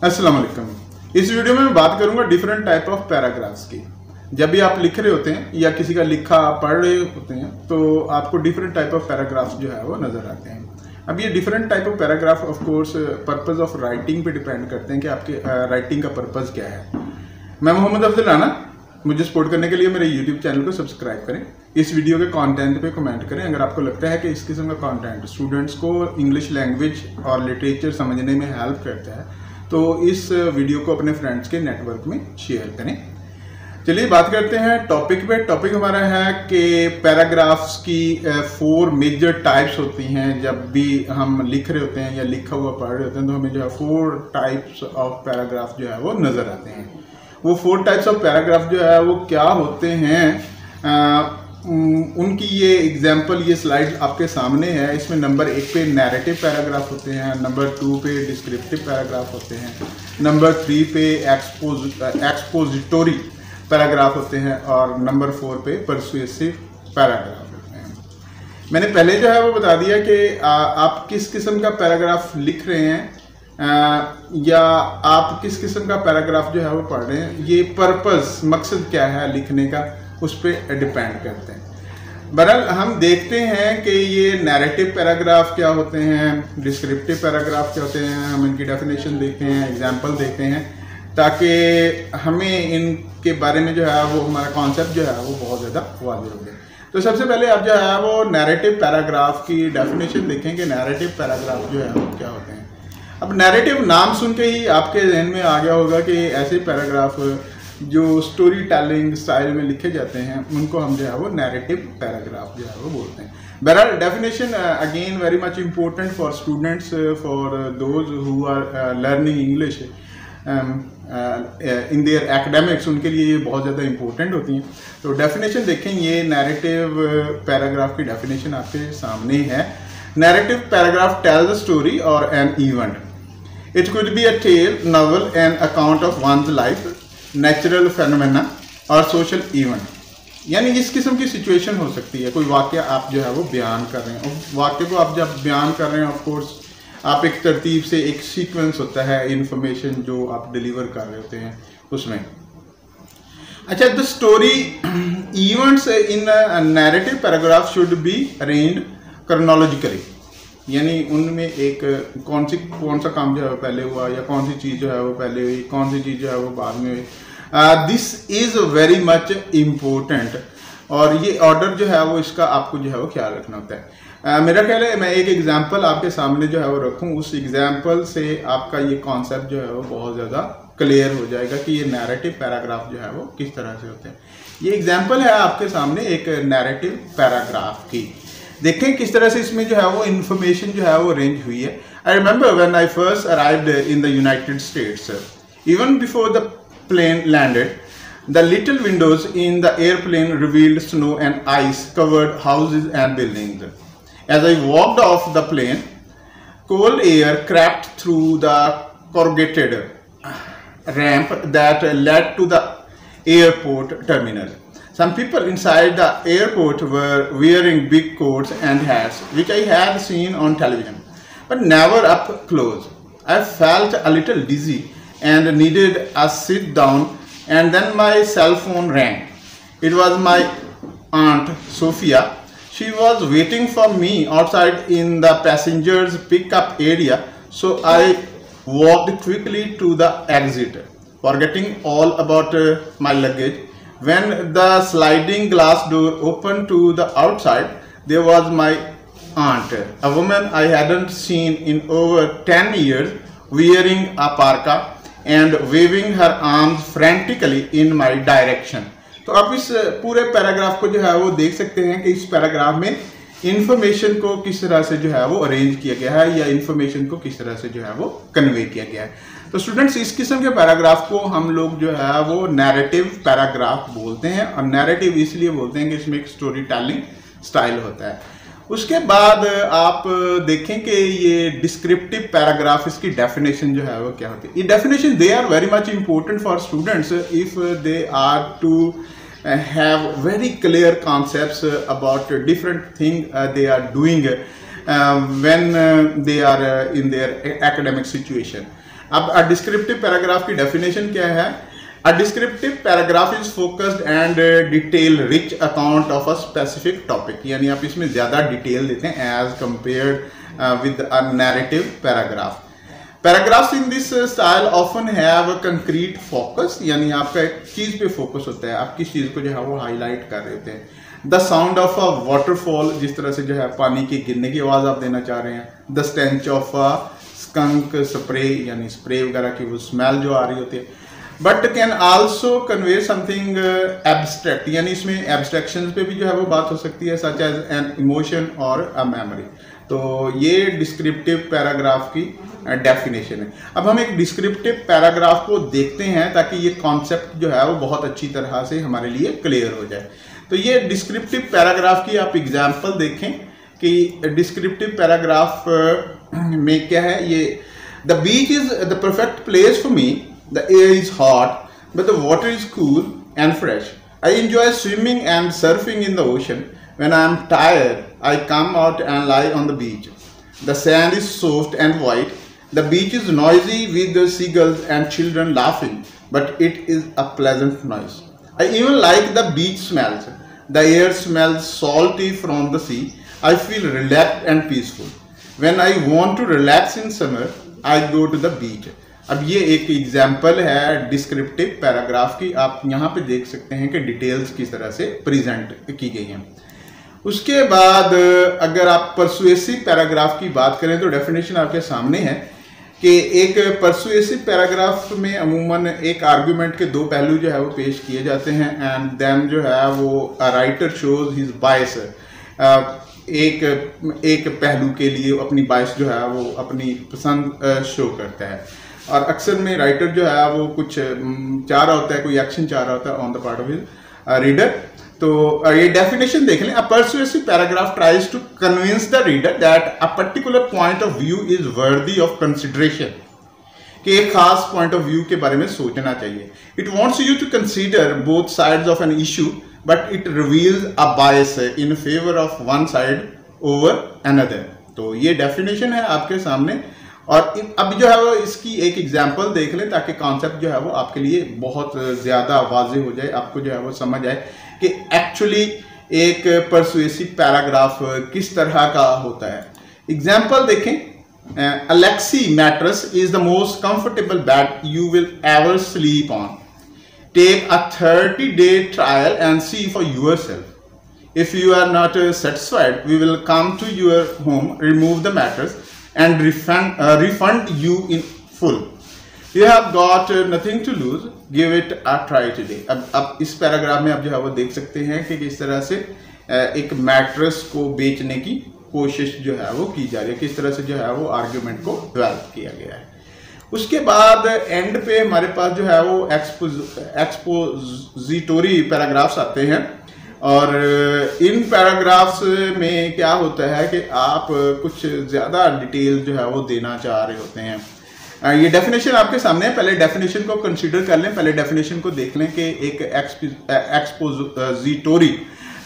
अस्सलाम वालेकुम। इस वीडियो में मैं बात करूंगा डिफरेंट टाइप ऑफ पैराग्राफ्स की। जब भी आप लिख रहे होते हैं या किसी का लिखा आप पढ़ रहे होते हैं तो आपको डिफरेंट टाइप ऑफ पैराग्राफ्स जो है वो नज़र आते हैं। अब ये different type of paragraph of course purpose of writing पे डिपेंड करते हैं कि आपके राइटिंग का पर्पस क्या है। मैं मोहम्मद अफजल राना, मुझे सपोर्ट करने के लिए मेरे यूट्यूब चैनल को सब्सक्राइब करें, इस वीडियो के कंटेंट पे कमेंट करें। अगर आपको लगता है कि इस किस्म का कंटेंट स्टूडेंट्स को इंग्लिश लैंग्वेज और लिटरेचर समझने में हेल्प करता है तो इस वीडियो को अपने फ्रेंड्स के नेटवर्क में शेयर करें। चलिए बात करते हैं टॉपिक पे। टॉपिक हमारा है कि पैराग्राफ्स की 4 मेजर टाइप्स होती हैं। जब भी हम लिख रहे होते हैं या लिखा हुआ पढ़ रहे होते हैं तो हमें जो है 4 टाइप्स ऑफ पैराग्राफ जो है वो नज़र आते हैं। वो 4 टाइप्स ऑफ पैराग्राफ जो है वो क्या होते हैं, उनकी ये एग्जाम्पल, ये स्लाइड आपके सामने है। इसमें नंबर 1 पे नैरेटिव पैराग्राफ होते हैं, नंबर 2 पे डिस्क्रिप्टिव पैराग्राफ होते हैं, नंबर 3 पे एक्सपोजिटोरी पैराग्राफ होते हैं और नंबर 4 पे परसुएसिव पैराग्राफ होते हैं। मैंने पहले जो है वो बता दिया कि आप किस किस्म का पैराग्राफ लिख रहे हैं या आप किस किस्म का पैराग्राफ जो है वो पढ़ रहे हैं। ये पर्पस, मकसद क्या है लिखने का, उस पर डिपेंड करते हैं। बहरहाल हम देखते हैं कि ये नैरेटिव पैराग्राफ क्या होते हैं, डिस्क्रिप्टिव पैराग्राफ क्या होते हैं। हम इनकी डेफिनेशन देखते हैं, एग्जाम्पल देखते हैं, ताकि हमें इनके बारे में जो है वो हमारा कॉन्सेप्ट जो है वो बहुत ज़्यादा वाज़ेह हो गया। तो सबसे पहले आप जो है वो नैरेटिव पैराग्राफ की डेफिनेशन देखें कि नैरेटिव पैराग्राफ जो है वो क्या होते हैं। अब नैरेटिव नाम सुन के ही आपके जहन में आ गया होगा कि ऐसे पैराग्राफ जो स्टोरी टेलिंग स्टाइल में लिखे जाते हैं उनको हम जो है वो नैरेटिव पैराग्राफ जो है वो बोलते हैं। बहरहाल definition again very much important for students, for those who are learning English in their academics, उनके लिए ये बहुत ज़्यादा इंपॉर्टेंट होती हैं। तो डेफिनेशन देखें, ये नैरेटिव पैराग्राफ की डेफिनेशन आपके सामने है। Narrative paragraph tells the story और an event. It could be a tale, novel, an account of one's life, natural phenomena और सोशल इवेंट। यानी इस किस्म की सिचुएशन हो सकती है। कोई वाक़या आप जो है वो बयान कर रहे हैं, और वाक़े को आप जब बयान कर रहे हैं ऑफ कोर्स आप एक तरतीब से, एक सीक्वेंस होता है इन्फॉर्मेशन जो आप डिलीवर कर रहे होते हैं उसमें। अच्छा, the story events in narrative paragraph should be arranged chronologically. यानी उनमें एक कौन सा काम जो है वो पहले हुआ या कौन सी चीज़ जो है वो पहले हुई, कौन सी चीज़ जो है वो बाद में हुई। This is very much important, और ये ऑर्डर जो है वो इसका आपको जो है वो ख्याल रखना होता है। मेरा ख्याल है मैं एक एग्जांपल आपके सामने जो है वो रखूँ, उस एग्जांपल से आपका ये कॉन्सेप्ट जो है वो बहुत ज़्यादा क्लियर हो जाएगा कि ये नैरेटिव पैराग्राफ जो है वो किस तरह से होते हैं। ये एग्जाम्पल है आपके सामने एक नैरेटिव पैराग्राफ की। देखें किस तरह से इसमें जो है वो इन्फॉर्मेशन जो है वो अरेंज हुई है। I remember when I first arrived in the United States, even before the plane landed, the little windows in the airplane revealed snow and ice covered houses and buildings. As I walked off the plane, cold air crept through the corrugated ramp that led to the airport terminal. Some people inside the airport were wearing big coats and hats, which I had seen on television, but never up close. I felt a little dizzy and needed a sit down, and then my cell phone rang. It was my aunt Sophia. She was waiting for me outside in the passengers pickup area, so I walked quickly to the exit, forgetting all about my luggage. When the sliding glass door opened to the outside, there was my aunt, a woman I hadn't seen in over 10 years, wearing a parka and waving her arms frantically in my direction. तो आप इस पूरे paragraph को जो है वो देख सकते हैं कि इस पैराग्राफ में इंफॉर्मेशन को किस तरह से जो है वो अरेंज किया गया है या इंफॉर्मेशन को किस तरह से जो है वो कन्वे किया गया है। तो स्टूडेंट्स, इस किस्म के पैराग्राफ को हम लोग जो है वो नैरेटिव पैराग्राफ बोलते हैं, और नैरेटिव इसलिए बोलते हैं कि इसमें एक स्टोरी टेलिंग स्टाइल होता है। उसके बाद आप देखें कि ये डिस्क्रिप्टिव पैराग्राफ, इसकी डेफिनेशन जो है वो क्या होती है। ये definition they are very much important for students if they are to have very clear concepts about different thing they are doing when they are in their academic situation. अब descriptive paragraph की definition क्या है? A descriptive paragraph is focused and detail rich account of a specific topic. यानी आप इसमें ज़्यादा detail देते हैं as compared with a narrative paragraph. Paragraphs in this style often have a concrete focus. यानी आपका एक चीज़ पे फोकस होता है, आप किस चीज़ को जो है वो हाईलाइट कर रहे होते हैं. The sound of a waterfall, जिस तरह से जो है पानी के गिरने की आवाज़ आप देना चाह रहे हैं. The stench of a skunk spray, यानी स्प्रे वगैरह की वो स्मेल जो आ रही होती है. But can also convey something abstract, यानी इसमें एब्स्ट्रैक्शन पे भी जो है वो बात हो सकती है, सच एज एन इमोशन और अ मेमोरी. तो ये डिस्क्रिप्टिव पैराग्राफ की डेफिनेशन है. अब हम एक डिस्क्रिप्टिव पैराग्राफ को देखते हैं ताकि ये कॉन्सेप्ट जो है वो बहुत अच्छी तरह से हमारे लिए क्लियर हो जाए. तो ये डिस्क्रिप्टिव पैराग्राफ की आप एग्जाम्पल देखें कि डिस्क्रिप्टिव पैराग्राफ में क्या है. ये the beach is the perfect place for me. The air is hot, but the water is cool and fresh. I enjoy swimming and surfing in the ocean. When I am tired, I come out and lie on the beach. The sand is soft and white. The beach is noisy with the seagulls and children laughing, but it is a pleasant noise. I even like the beach smells. The air smells salty from the sea. I feel relaxed and peaceful. When I want to relax in summer, I go to the beach. अब ये एक example है descriptive paragraph की. आप यहाँ पे देख सकते हैं कि डिटेल्स किस तरह से प्रेजेंट की गई हैं. उसके बाद अगर आप परसुएसिव पैराग्राफ की बात करें तो डेफिनेशन आपके सामने है कि एक परसुएसिव पैराग्राफ में अमूमन एक आर्गुमेंट के दो पहलू जो है वो पेश किए जाते हैं एंड देन जो है वो राइटर शोज हिज बायस. एक पहलू के लिए अपनी बायस जो है वो अपनी पसंद शो करता है. और अक्सर में राइटर जो है वो कुछ चाह रहा होता है, कोई एक्शन चाह रहा होता है on the part of his reader. तो ये डेफिनेशन देख लें. A persuasive paragraph tries to convince the reader that a particular point of view is worthy of consideration, कि एक खास पॉइंट ऑफ व्यू के बारे में सोचना चाहिए. It wants you to consider both sides of an issue but it reveals a bias in favour of one side over another. तो ये डेफिनेशन है आपके सामने. और अब जो है वो इसकी एक एग्जांपल देख लें ताकि कॉन्सेप्ट जो है वो आपके लिए बहुत ज़्यादा वाज़ेह हो जाए, आपको जो है वो समझ आए कि एक्चुअली एक परसुएसिव पैराग्राफ किस तरह का होता है. एग्जांपल देखें. Alexi mattress is the most comfortable bed you will ever sleep on. Take a 30-day trial and see for yourself. If you are not satisfied, we will come to your home, remove the mattress and refund you in full. You have got nothing to lose. Give it a try today. अब इस paragraph में आप जो है वो देख सकते हैं कि किस तरह से एक मैट्रेस को बेचने की कोशिश जो है वो की जा रही है, किस तरह से जो है वो आर्ग्यूमेंट को डेवलप किया गया है. उसके बाद एंड पे हमारे पास जो है वो एक्सपोजिटोरी पैराग्राफ्स आते हैं. और इन पैराग्राफ्स में क्या होता है कि आप कुछ ज़्यादा डिटेल जो है वो देना चाह रहे होते हैं. ये डेफिनेशन आपके सामने है. पहले डेफिनेशन को कंसीडर कर लें, पहले डेफिनेशन को देख लें कि एक एक्सपोजिटोरी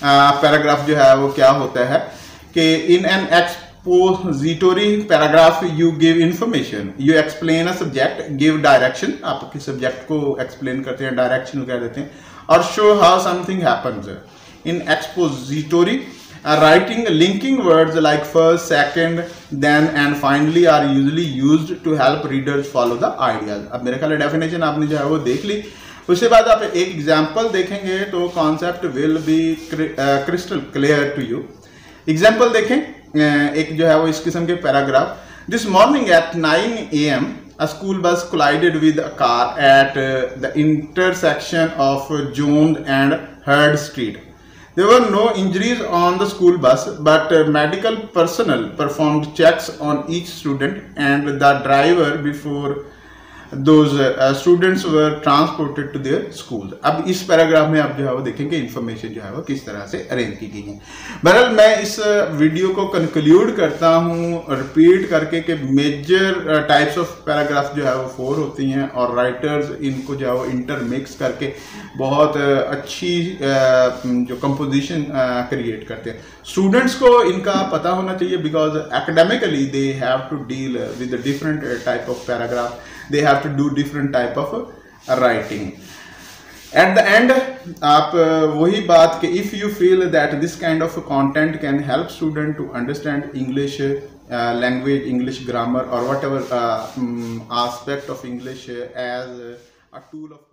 पैराग्राफ जो है वो क्या होता है. कि in an एक्सपोजिटोरी paragraph you give information, you explain a subject, give direction, आप किस सब्जेक्ट को एक्सप्लेन करते हैं, डायरेक्शन कह देते हैं, और show how something happens. In expository, writing linking words like first, second, then and finally are usually used to help readers follow the ideas. अब मेरे ख्याल डेफिनेशन आपने जो है वो देख ली. उसके बाद आप एक एग्जाम्पल देखेंगे तो concept will be crystal clear to you. Example देखें. एक जो है वो इस किस्म के paragraph. This morning at 9 AM a school bus collided with a car at the intersection of Jones and Heard Street. There were no injuries on the school bus, but medical personnel performed checks on each student and the driver before those students were transported to their schools. अब इस paragraph में आप जो है वो देखेंगे information जो है वो किस तरह से अरेंज की गई है. बहरहाल मैं इस वीडियो को कंक्लूड करता हूँ रिपीट करके कि मेजर टाइप्स ऑफ पैराग्राफ जो है वो 4 होती हैं और राइटर्स इनको जो है वो इंटरमिक्स करके बहुत अच्छी जो कंपोजिशन क्रिएट करते हैं. स्टूडेंट्स को इनका पता होना चाहिए because academically they have to deal with different type of paragraph. they have to do different type of writing. At the end आप वही बात कि if you feel that this kind of content can help student to understand English language, English grammar or whatever aspect of English as a tool of